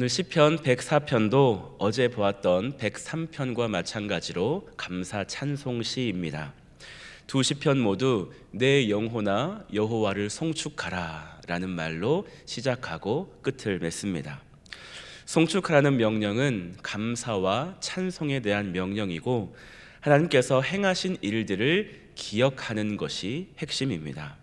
오늘 시편 104편도 어제 보았던 103편과 마찬가지로 감사 찬송 시입니다. 두 시편 모두 내 영혼아 여호와를 송축하라 라는 말로 시작하고 끝을 맺습니다. 송축하라는 명령은 감사와 찬송에 대한 명령이고 하나님께서 행하신 일들을 기억하는 것이 핵심입니다.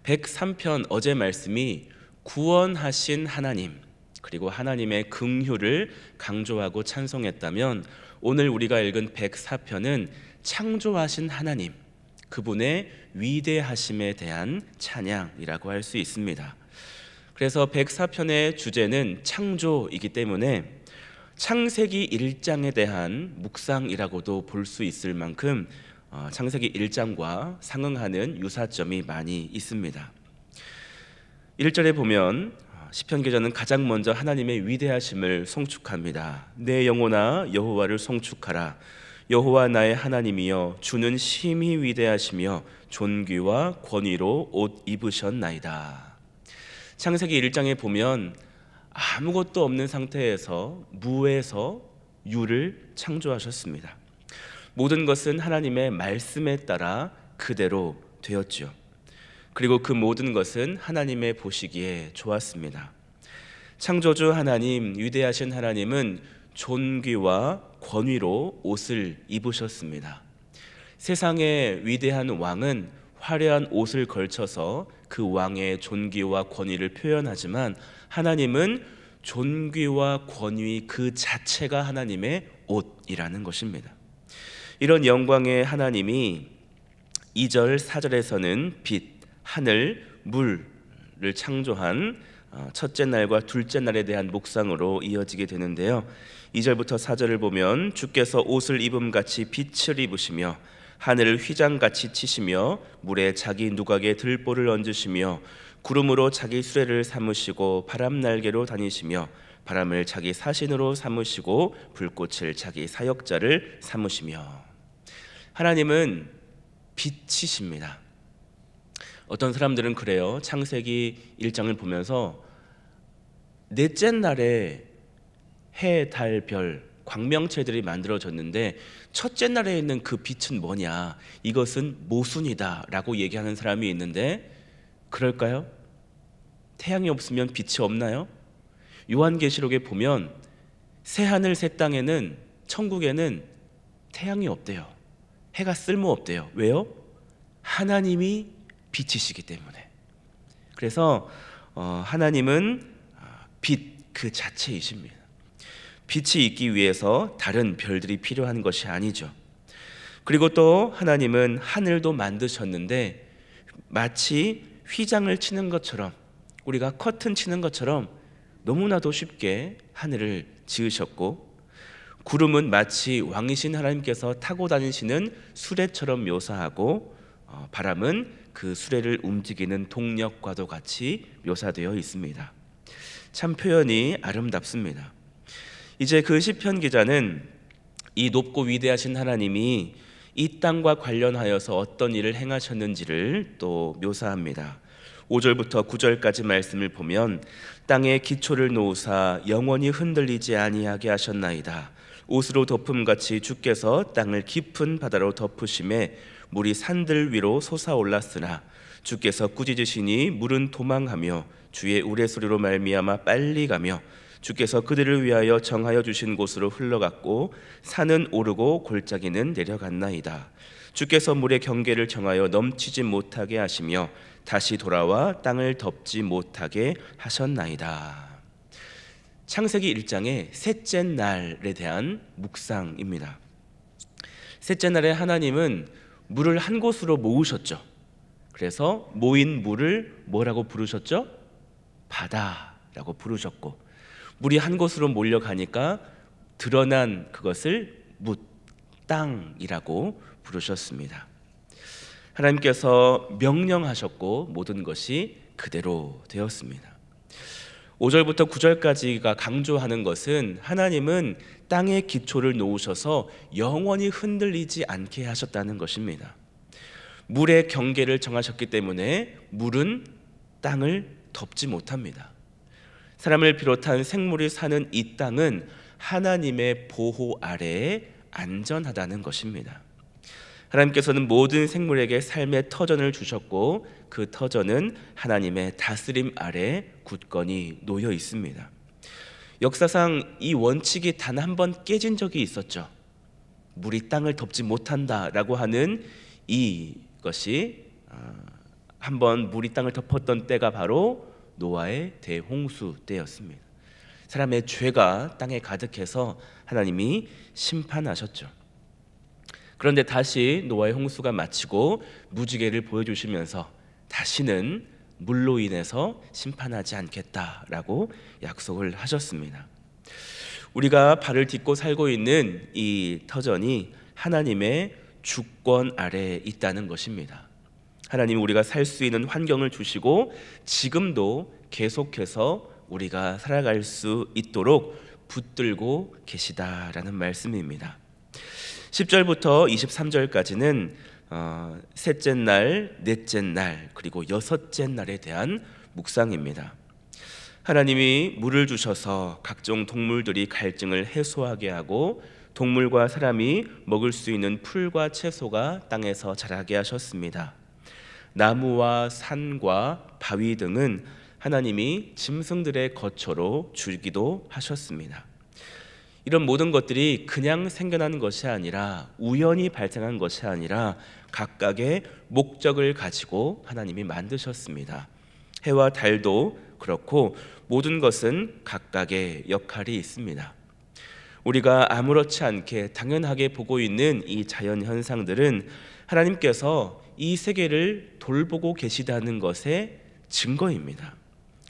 103편 어제 말씀이 구원하신 하나님 그리고 하나님의 긍휼을 강조하고 찬송했다면 오늘 우리가 읽은 104편은 창조하신 하나님, 그분의 위대하심에 대한 찬양이라고 할 수 있습니다. 그래서 104편의 주제는 창조이기 때문에 창세기 1장에 대한 묵상이라고도 볼 수 있을 만큼 창세기 1장과 상응하는 유사점이 많이 있습니다. 1절에 보면 시편 기자는 가장 먼저 하나님의 위대하심을 송축합니다. 내 영혼아 여호와를 송축하라. 여호와 나의 하나님이여 주는 심히 위대하시며 존귀와 권위로 옷 입으셨나이다. 창세기 1장에 보면 아무것도 없는 상태에서 무에서 유를 창조하셨습니다. 모든 것은 하나님의 말씀에 따라 그대로 되었죠. 그리고 그 모든 것은 하나님의 보시기에 좋았습니다. 창조주 하나님, 위대하신 하나님은 존귀와 권위로 옷을 입으셨습니다. 세상의 위대한 왕은 화려한 옷을 걸쳐서 그 왕의 존귀와 권위를 표현하지만 하나님은 존귀와 권위 그 자체가 하나님의 옷이라는 것입니다. 이런 영광의 하나님이 2절, 4절에서는 빛, 하늘, 물을 창조한 첫째 날과 둘째 날에 대한 묵상으로 이어지게 되는데요. 2절부터 4절을 보면 주께서 옷을 입음같이 빛을 입으시며 하늘을 휘장같이 치시며 물에 자기 누각에 들보를 얹으시며 구름으로 자기 수레를 삼으시고 바람 날개로 다니시며 바람을 자기 사신으로 삼으시고 불꽃을 자기 사역자를 삼으시며. 하나님은 빛이십니다. 어떤 사람들은 그래요. 창세기 1장을 보면서 넷째 날에 해, 달, 별, 광명체들이 만들어졌는데 첫째 날에 있는 그 빛은 뭐냐? 이것은 모순이다 라고 얘기하는 사람이 있는데 그럴까요? 태양이 없으면 빛이 없나요? 요한계시록에 보면 새하늘 새 땅에는, 천국에는 태양이 없대요. 해가 쓸모없대요. 왜요? 하나님이 빛이시기 때문에. 그래서 하나님은 빛 그 자체이십니다. 빛이 있기 위해서 다른 별들이 필요한 것이 아니죠. 그리고 또 하나님은 하늘도 만드셨는데 마치 휘장을 치는 것처럼, 우리가 커튼 치는 것처럼 너무나도 쉽게 하늘을 지으셨고, 구름은 마치 왕이신 하나님께서 타고 다니시는 수레처럼 묘사하고, 바람은 그 수레를 움직이는 동력과도 같이 묘사되어 있습니다. 참 표현이 아름답습니다. 이제 그 시편 기자는 이 높고 위대하신 하나님이 이 땅과 관련하여서 어떤 일을 행하셨는지를 또 묘사합니다. 5절부터 9절까지 말씀을 보면 땅에 기초를 놓으사 영원히 흔들리지 아니하게 하셨나이다. 옷으로 덮음같이 주께서 땅을 깊은 바다로 덮으심에 물이 산들 위로 솟아올랐으나 주께서 꾸짖으시니 물은 도망하며 주의 우레소리로 말미암아 빨리 가며 주께서 그들을 위하여 정하여 주신 곳으로 흘러갔고 산은 오르고 골짜기는 내려갔나이다. 주께서 물의 경계를 정하여 넘치지 못하게 하시며 다시 돌아와 땅을 덮지 못하게 하셨나이다. 창세기 1장의 셋째 날에 대한 묵상입니다. 셋째 날에 하나님은 물을 한 곳으로 모으셨죠. 그래서 모인 물을 뭐라고 부르셨죠? 바다라고 부르셨고, 물이 한 곳으로 몰려가니까 드러난 그것을 묻, 땅이라고 부르셨습니다. 하나님께서 명령하셨고 모든 것이 그대로 되었습니다. 5절부터 9절까지가 강조하는 것은 하나님은 땅의 기초를 놓으셔서 영원히 흔들리지 않게 하셨다는 것입니다. 물의 경계를 정하셨기 때문에 물은 땅을 덮지 못합니다. 사람을 비롯한 생물이 사는 이 땅은 하나님의 보호 아래에 안전하다는 것입니다. 하나님께서는 모든 생물에게 삶의 터전을 주셨고 그 터전은 하나님의 다스림 아래 굳건히 놓여 있습니다. 역사상 이 원칙이 단 한 번 깨진 적이 있었죠. 물이 땅을 덮지 못한다라고 하는 이것이 한번 물이 땅을 덮었던 때가 바로 노아의 대홍수 때였습니다. 사람의 죄가 땅에 가득해서 하나님이 심판하셨죠. 그런데 다시 노아의 홍수가 마치고 무지개를 보여주시면서 다시는 물로 인해서 심판하지 않겠다라고 약속을 하셨습니다. 우리가 발을 딛고 살고 있는 이 터전이 하나님의 주권 아래에 있다는 것입니다. 하나님 우리가 살 수 있는 환경을 주시고 지금도 계속해서 우리가 살아갈 수 있도록 붙들고 계시다라는 말씀입니다. 10절부터 23절까지는 셋째 날, 넷째 날, 그리고 여섯째 날에 대한 묵상입니다. 하나님이 물을 주셔서 각종 동물들이 갈증을 해소하게 하고 동물과 사람이 먹을 수 있는 풀과 채소가 땅에서 자라게 하셨습니다. 나무와 산과 바위 등은 하나님이 짐승들의 거처로 주기도 하셨습니다. 이런 모든 것들이 그냥 생겨난 것이 아니라 우연히 발생한 것이 아니라 각각의 목적을 가지고 하나님이 만드셨습니다. 해와 달도 그렇고 모든 것은 각각의 역할이 있습니다. 우리가 아무렇지 않게 당연하게 보고 있는 이 자연 현상들은 하나님께서 이 세계를 돌보고 계시다는 것의 증거입니다.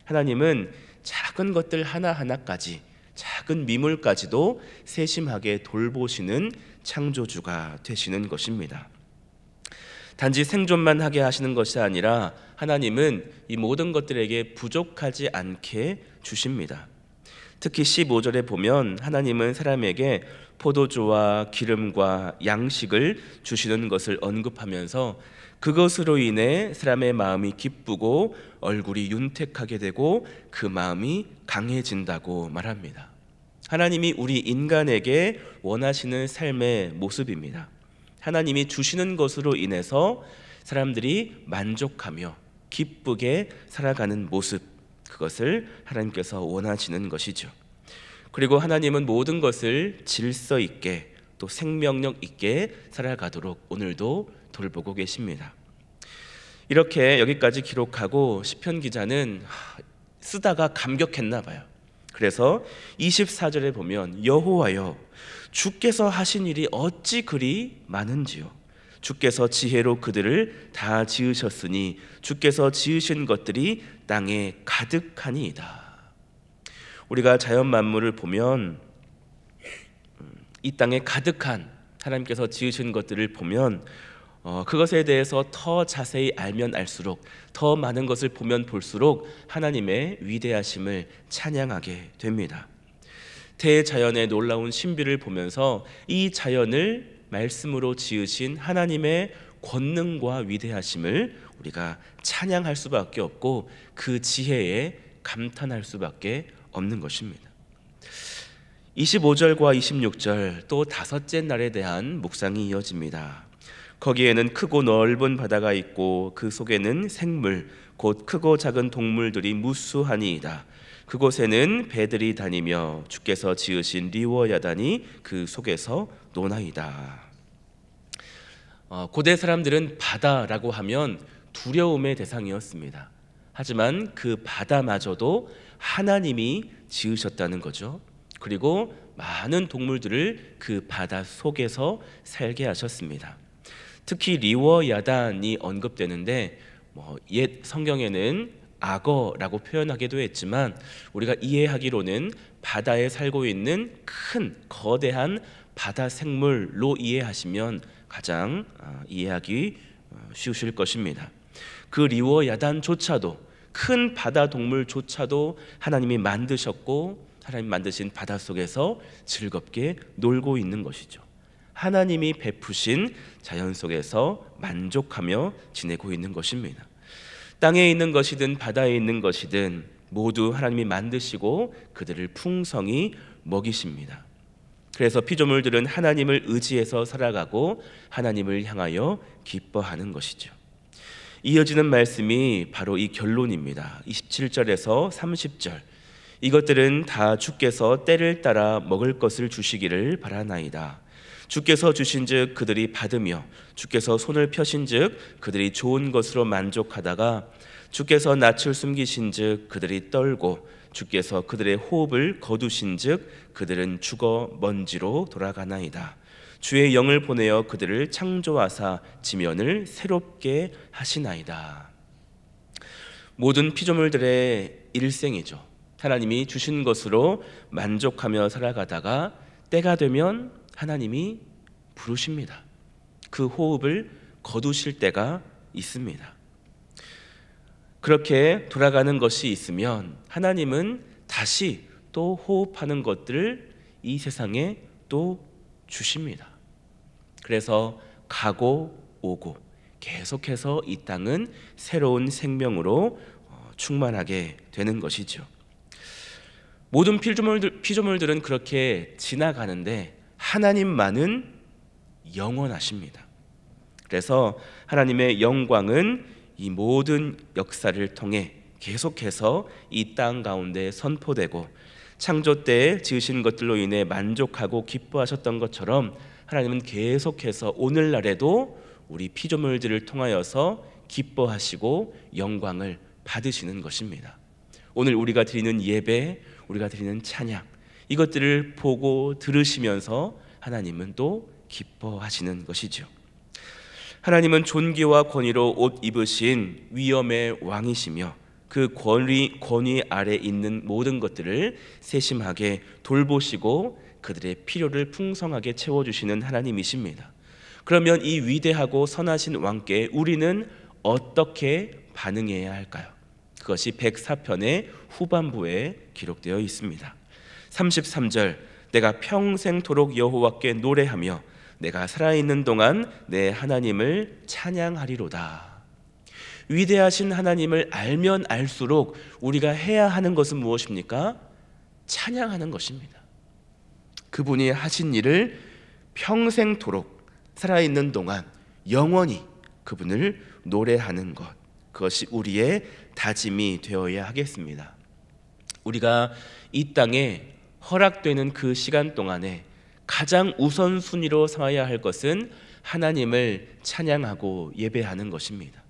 하나님은 작은 것들 하나하나까지, 작은 미물까지도 세심하게 돌보시는 창조주가 되시는 것입니다. 단지 생존만 하게 하시는 것이 아니라 하나님은 이 모든 것들에게 부족하지 않게 주십니다. 특히 15절에 보면 하나님은 사람에게 포도주와 기름과 양식을 주시는 것을 언급하면서 그것으로 인해 사람의 마음이 기쁘고 얼굴이 윤택하게 되고 그 마음이 강해진다고 말합니다. 하나님이 우리 인간에게 원하시는 삶의 모습입니다. 하나님이 주시는 것으로 인해서 사람들이 만족하며 기쁘게 살아가는 모습, 그것을 하나님께서 원하시는 것이죠. 그리고 하나님은 모든 것을 질서 있게 또 생명력 있게 살아가도록 오늘도 돌보고 계십니다. 이렇게 여기까지 기록하고 시편 기자는 쓰다가 감격했나 봐요. 그래서 24절에 보면 여호와여 주께서 하신 일이 어찌 그리 많은지요. 주께서 지혜로 그들을 다 지으셨으니 주께서 지으신 것들이 땅에 가득하니이다. 우리가 자연 만물을 보면 이 땅에 가득한 하나님께서 지으신 것들을 보면 그것에 대해서 더 자세히 알면 알수록, 더 많은 것을 보면 볼수록 하나님의 위대하심을 찬양하게 됩니다. 대자연의 놀라운 신비를 보면서 이 자연을 말씀으로 지으신 하나님의 권능과 위대하심을 우리가 찬양할 수밖에 없고 그 지혜에 감탄할 수밖에 없는 것입니다. 25절과 26절 또 다섯째 날에 대한 묵상이 이어집니다. 거기에는 크고 넓은 바다가 있고 그 속에는 생물 곧 크고 작은 동물들이 무수하니이다. 그곳에는 배들이 다니며 주께서 지으신 리워야단이 그 속에서 노나이다. 고대 사람들은 바다라고 하면 두려움의 대상이었습니다. 하지만 그 바다마저도 하나님이 지으셨다는 거죠. 그리고 많은 동물들을 그 바다 속에서 살게 하셨습니다. 특히 리워야단이 언급되는데 옛 성경에는 악어라고 표현하기도 했지만 우리가 이해하기로는 바다에 살고 있는 큰 거대한 바다 생물로 이해하시면 가장 이해하기 쉬우실 것입니다. 그 리워야단조차도, 큰 바다 동물조차도 하나님이 만드셨고 하나님 만드신 바다 속에서 즐겁게 놀고 있는 것이죠. 하나님이 베푸신 자연 속에서 만족하며 지내고 있는 것입니다. 땅에 있는 것이든 바다에 있는 것이든 모두 하나님이 만드시고 그들을 풍성히 먹이십니다. 그래서 피조물들은 하나님을 의지해서 살아가고 하나님을 향하여 기뻐하는 것이죠. 이어지는 말씀이 바로 이 결론입니다. 27절에서 30절. 이것들은 다 주께서 때를 따라 먹을 것을 주시기를 바라나이다. 주께서 주신즉 그들이 받으며 주께서 손을 펴신즉 그들이 좋은 것으로 만족하다가 주께서 낯을 숨기신즉 그들이 떨고 주께서 그들의 호흡을 거두신즉 그들은 죽어 먼지로 돌아가나이다. 주의 영을 보내어 그들을 창조하사 지면을 새롭게 하시나이다. 모든 피조물들의 일생이죠. 하나님이 주신 것으로 만족하며 살아가다가 때가 되면 하나님이 부르십니다. 그 호흡을 거두실 때가 있습니다. 그렇게 돌아가는 것이 있으면 하나님은 다시 또 호흡하는 것들을 이 세상에 또 주십니다. 그래서 가고 오고 계속해서 이 땅은 새로운 생명으로 충만하게 되는 것이죠. 모든 피조물들은 그렇게 지나가는데 하나님만은 영원하십니다. 그래서 하나님의 영광은 이 모든 역사를 통해 계속해서 이 땅 가운데 선포되고 창조 때에 지으신 것들로 인해 만족하고 기뻐하셨던 것처럼 하나님은 계속해서 오늘날에도 우리 피조물들을 통하여서 기뻐하시고 영광을 받으시는 것입니다. 오늘 우리가 드리는 예배, 우리가 드리는 찬양, 이것들을 보고 들으시면서 하나님은 또 기뻐하시는 것이죠. 하나님은 존귀와 권위로 옷 입으신 위엄의 왕이시며 그 권위 아래 있는 모든 것들을 세심하게 돌보시고 그들의 필요를 풍성하게 채워주시는 하나님이십니다. 그러면 이 위대하고 선하신 왕께 우리는 어떻게 반응해야 할까요? 그것이 104편의 후반부에 기록되어 있습니다. 33절, 내가 평생토록 여호와께 노래하며 내가 살아있는 동안 내 하나님을 찬양하리로다. 위대하신 하나님을 알면 알수록 우리가 해야 하는 것은 무엇입니까? 찬양하는 것입니다. 그분이 하신 일을 평생토록 살아있는 동안 영원히 그분을 노래하는 것, 그것이 우리의 다짐이 되어야 하겠습니다. 우리가 이 땅에 허락되는 그 시간 동안에 가장 우선순위로 삼아야 할 것은 하나님을 찬양하고 예배하는 것입니다.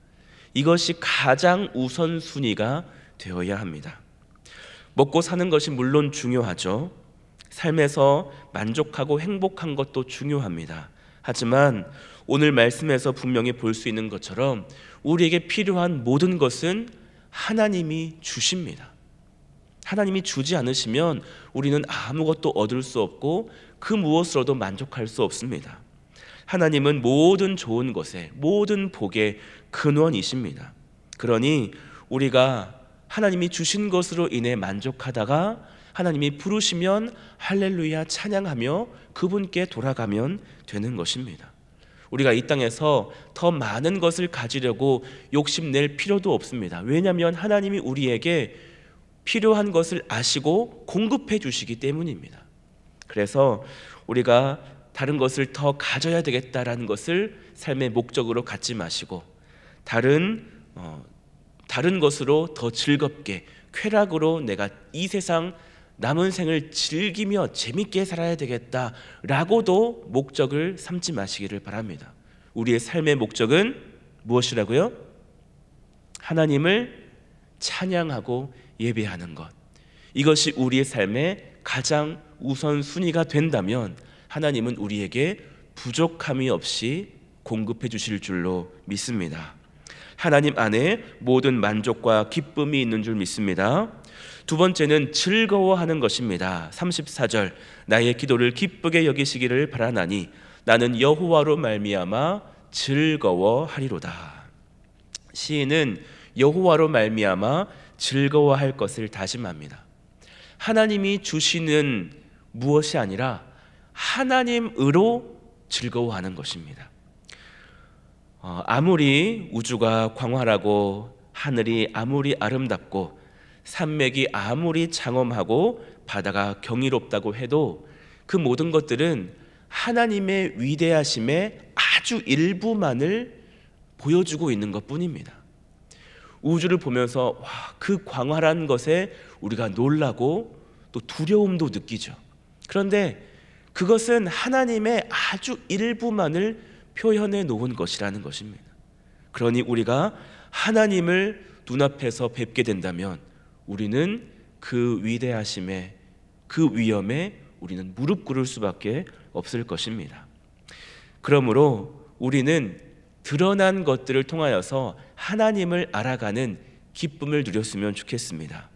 이것이 가장 우선순위가 되어야 합니다. 먹고 사는 것이 물론 중요하죠. 삶에서 만족하고 행복한 것도 중요합니다. 하지만 오늘 말씀에서 분명히 볼 수 있는 것처럼 우리에게 필요한 모든 것은 하나님이 주십니다. 하나님이 주지 않으시면 우리는 아무것도 얻을 수 없고 그 무엇으로도 만족할 수 없습니다. 하나님은 모든 좋은 것에, 모든 복의 근원이십니다. 그러니 우리가 하나님이 주신 것으로 인해 만족하다가 하나님이 부르시면 할렐루야 찬양하며 그분께 돌아가면 되는 것입니다. 우리가 이 땅에서 더 많은 것을 가지려고 욕심낼 필요도 없습니다. 왜냐하면 하나님이 우리에게 필요한 것을 아시고 공급해 주시기 때문입니다. 그래서 우리가 다른 것을 더 가져야 되겠다라는 것을 삶의 목적으로 갖지 마시고 다른 것으로 더 즐겁게 쾌락으로 내가 이 세상 남은 생을 즐기며 재밌게 살아야 되겠다라고도 목적을 삼지 마시기를 바랍니다. 우리의 삶의 목적은 무엇이라고요? 하나님을 찬양하고 예배하는 것, 이것이 우리의 삶의 가장 우선순위가 된다면 하나님은 우리에게 부족함이 없이 공급해 주실 줄로 믿습니다. 하나님 안에 모든 만족과 기쁨이 있는 줄 믿습니다. 두 번째는 즐거워하는 것입니다. 34절, 나의 기도를 기쁘게 여기시기를 바라나니 나는 여호와로 말미암아 즐거워하리로다. 시인은 여호와로 말미암아 즐거워할 것을 다짐합니다. 하나님이 주시는 무엇이 아니라 하나님으로 즐거워하는 것입니다. 아무리 우주가 광활하고 하늘이 아무리 아름답고 산맥이 아무리 장엄하고 바다가 경이롭다고 해도 그 모든 것들은 하나님의 위대하심의 아주 일부만을 보여주고 있는 것뿐입니다. 우주를 보면서 그 광활한 것에 우리가 놀라고 또 두려움도 느끼죠. 그런데 그것은 하나님의 아주 일부만을 표현해 놓은 것이라는 것입니다. 그러니 우리가 하나님을 눈앞에서 뵙게 된다면 우리는 그 위대하심에, 그 위엄에 우리는 무릎 꿇을 수밖에 없을 것입니다. 그러므로 우리는 드러난 것들을 통하여서 하나님을 알아가는 기쁨을 누렸으면 좋겠습니다.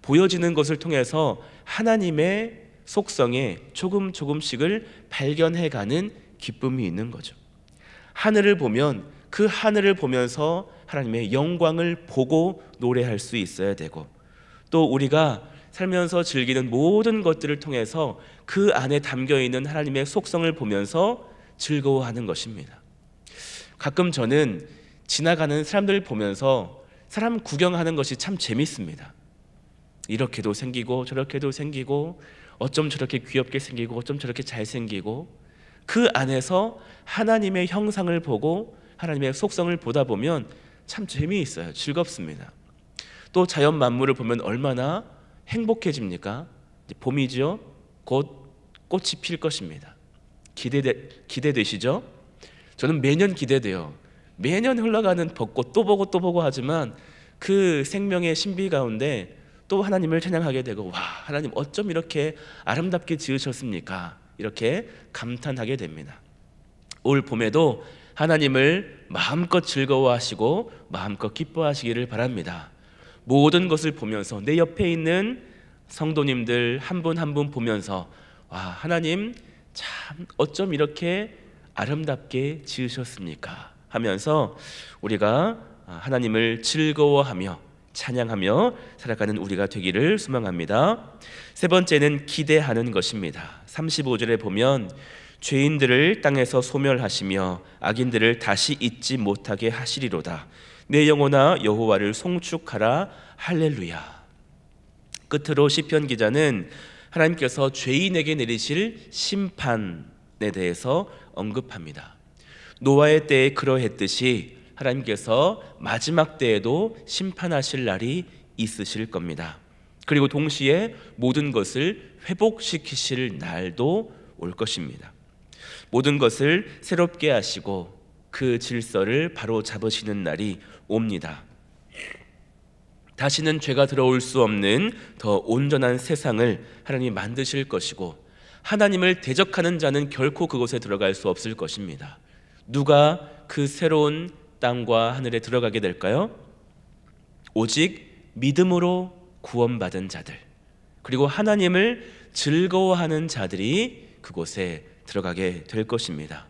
보여지는 것을 통해서 하나님의 속성에 조금씩을 발견해가는 기쁨이 있는 거죠. 하늘을 보면 그 하늘을 보면서 하나님의 영광을 보고 노래할 수 있어야 되고, 또 우리가 살면서 즐기는 모든 것들을 통해서 그 안에 담겨있는 하나님의 속성을 보면서 즐거워하는 것입니다. 가끔 저는 지나가는 사람들을 보면서 사람 구경하는 것이 참 재밌습니다. 이렇게도 생기고 저렇게도 생기고, 어쩜 저렇게 귀엽게 생기고 어쩜 저렇게 잘생기고, 그 안에서 하나님의 형상을 보고 하나님의 속성을 보다 보면 참 재미있어요. 즐겁습니다. 또 자연 만물을 보면 얼마나 행복해집니까? 이제 봄이죠. 곧 꽃이 필 것입니다. 기대되시죠? 저는 매년 기대돼요. 매년 흘러가는 벚꽃 또 보고 또 보고 하지만 그 생명의 신비 가운데 또 하나님을 찬양하게 되고, 와, 하나님 어쩜 이렇게 아름답게 지으셨습니까? 이렇게 감탄하게 됩니다. 올 봄에도 하나님을 마음껏 즐거워하시고 마음껏 기뻐하시기를 바랍니다. 모든 것을 보면서 내 옆에 있는 성도님들 한 분 한 분 보면서, 와, 하나님 참 어쩜 이렇게 아름답게 지으셨습니까? 하면서 우리가 하나님을 즐거워하며 찬양하며 살아가는 우리가 되기를 소망합니다. 세 번째는 기대하는 것입니다. 35절에 보면 죄인들을 땅에서 소멸하시며 악인들을 다시 잊지 못하게 하시리로다. 내 영혼아 여호와를 송축하라. 할렐루야. 끝으로 시편 기자는 하나님께서 죄인에게 내리실 심판에 대해서 언급합니다. 노아의 때에 그러했듯이 하나님께서 마지막 때에도 심판하실 날이 있으실 겁니다. 그리고 동시에 모든 것을 회복시키실 날도 올 것입니다. 모든 것을 새롭게 하시고 그 질서를 바로 잡으시는 날이 옵니다. 다시는 죄가 들어올 수 없는 더 온전한 세상을 하나님이 만드실 것이고, 하나님을 대적하는 자는 결코 그곳에 들어갈 수 없을 것입니다. 누가 그 새로운 땅과 하늘에 들어가게 될까요? 오직 믿음으로 구원받은 자들, 그리고 하나님을 즐거워하는 자들이 그곳에 들어가게 될 것입니다.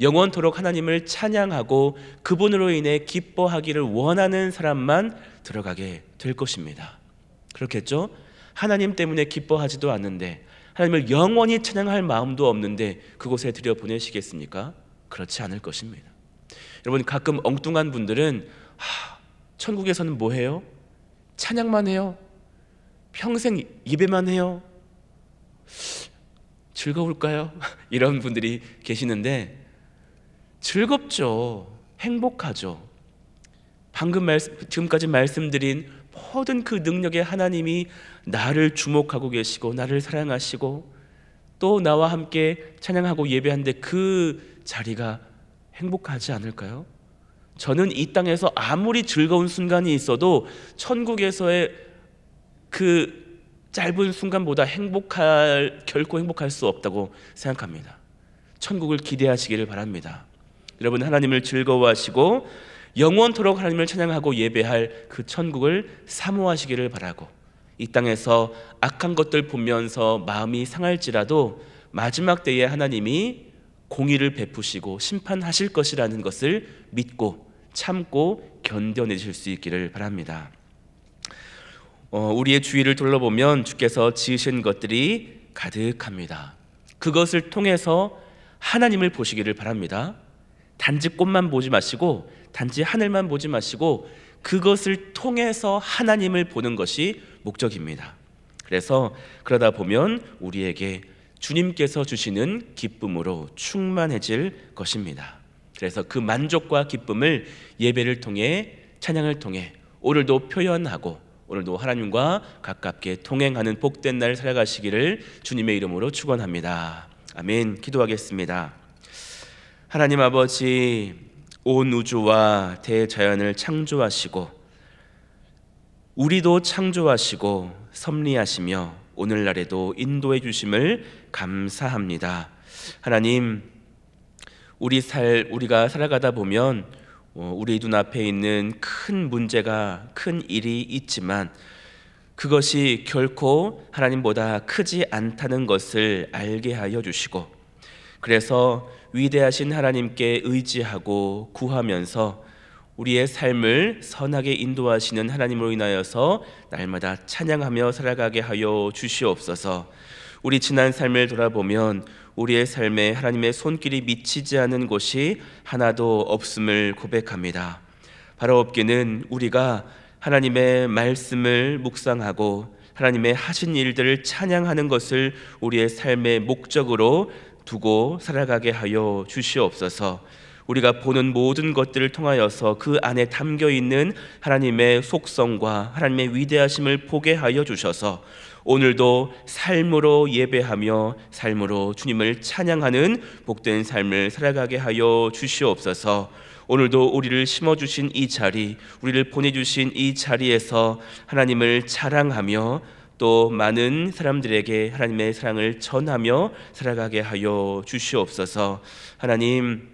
영원토록 하나님을 찬양하고 그분으로 인해 기뻐하기를 원하는 사람만 들어가게 될 것입니다. 그렇겠죠? 하나님 때문에 기뻐하지도 않는데, 하나님을 영원히 찬양할 마음도 없는데 그곳에 들여보내시겠습니까? 그렇지 않을 것입니다. 여러분, 가끔 엉뚱한 분들은 천국에서는 뭐 해요? 찬양만 해요? 평생 예배만 해요? 즐거울까요? 이런 분들이 계시는데, 즐겁죠. 행복하죠. 지금까지 말씀드린 모든 그 능력의 하나님이 나를 주목하고 계시고 나를 사랑하시고 또 나와 함께 찬양하고 예배하는데 그 자리가 행복하지 않을까요? 저는 이 땅에서 아무리 즐거운 순간이 있어도 천국에서의 그 짧은 순간보다 결코 행복할 수 없다고 생각합니다. 천국을 기대하시기를 바랍니다. 여러분, 하나님을 즐거워하시고 영원토록 하나님을 찬양하고 예배할 그 천국을 사모하시기를 바라고, 이 땅에서 악한 것들 보면서 마음이 상할지라도 마지막 때에 하나님이 공의를 베푸시고 심판하실 것이라는 것을 믿고 참고 견뎌내실 수 있기를 바랍니다. 우리의 주위를 둘러보면 주께서 지으신 것들이 가득합니다. 그것을 통해서 하나님을 보시기를 바랍니다. 단지 꽃만 보지 마시고 단지 하늘만 보지 마시고 그것을 통해서 하나님을 보는 것이 목적입니다. 그래서 그러다 보면 우리에게 주님께서 주시는 기쁨으로 충만해질 것입니다. 그래서 그 만족과 기쁨을 예배를 통해, 찬양을 통해 오늘도 표현하고 오늘도 하나님과 가깝게 동행하는 복된 날 살아가시기를 주님의 이름으로 축원합니다. 아멘. 기도하겠습니다. 하나님 아버지, 온 우주와 대자연을 창조하시고 우리도 창조하시고 섭리하시며 오늘날에도 인도해 주심을 감사합니다. 하나님, 우리가 살아가다 보면 우리 눈앞에 있는 큰 문제가, 큰 일이 있지만 그것이 결코 하나님보다 크지 않다는 것을 알게 하여 주시고, 그래서 위대하신 하나님께 의지하고 구하면서 우리의 삶을 선하게 인도하시는 하나님으로 인하여서 날마다 찬양하며 살아가게 하여 주시옵소서. 우리 지난 삶을 돌아보면 우리의 삶에 하나님의 손길이 미치지 않은 곳이 하나도 없음을 고백합니다. 바로 없기는 우리가 하나님의 말씀을 묵상하고 하나님의 하신 일들을 찬양하는 것을 우리의 삶의 목적으로 두고 살아가게 하여 주시옵소서. 우리가 보는 모든 것들을 통하여서 그 안에 담겨있는 하나님의 속성과 하나님의 위대하심을 보게 하여 주셔서 오늘도 삶으로 예배하며 삶으로 주님을 찬양하는 복된 삶을 살아가게 하여 주시옵소서. 오늘도 우리를 심어주신 이 자리, 우리를 보내주신 이 자리에서 하나님을 자랑하며 또 많은 사람들에게 하나님의 사랑을 전하며 살아가게 하여 주시옵소서. 하나님,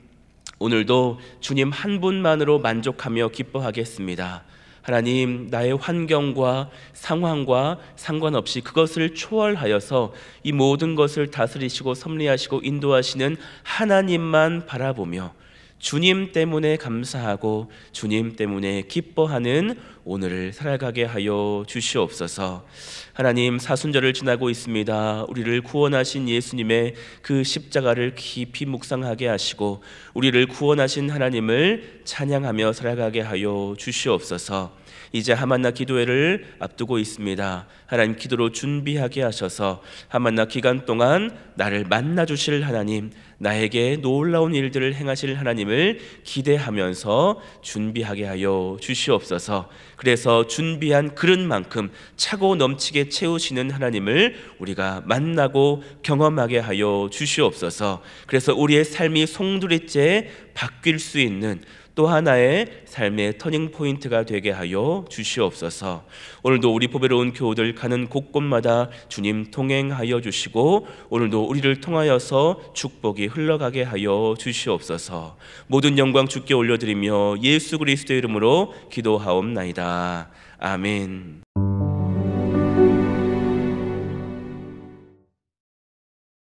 오늘도 주님 한 분만으로 만족하며 기뻐하겠습니다. 하나님, 나의 환경과 상황과 상관없이 그것을 초월하여서 이 모든 것을 다스리시고 섭리하시고 인도하시는 하나님만 바라보며 주님 때문에 감사하고 주님 때문에 기뻐하는 오늘을 살아가게 하여 주시옵소서. 하나님, 사순절을 지나고 있습니다. 우리를 구원하신 예수님의 그 십자가를 깊이 묵상하게 하시고 우리를 구원하신 하나님을 찬양하며 살아가게 하여 주시옵소서. 이제 하만나 기도회를 앞두고 있습니다. 하나님, 기도로 준비하게 하셔서 하만나 기간 동안 나를 만나 주실 하나님, 나에게 놀라운 일들을 행하실 하나님을 기대하면서 준비하게 하여 주시옵소서. 그래서 준비한 그릇만큼 차고 넘치게 채우시는 하나님을 우리가 만나고 경험하게 하여 주시옵소서. 그래서 우리의 삶이 송두리째 바뀔 수 있는 또 하나의 삶의 터닝 포인트가 되게 하여 주시옵소서. 오늘도 우리 보배로운 교우들 가는 곳곳마다 주님 동행하여 주시고 오늘도 우리를 통하여서 축복이 흘러가게 하여 주시옵소서. 모든 영광 주께 올려드리며 예수 그리스도의 이름으로 기도하옵나이다. 아멘.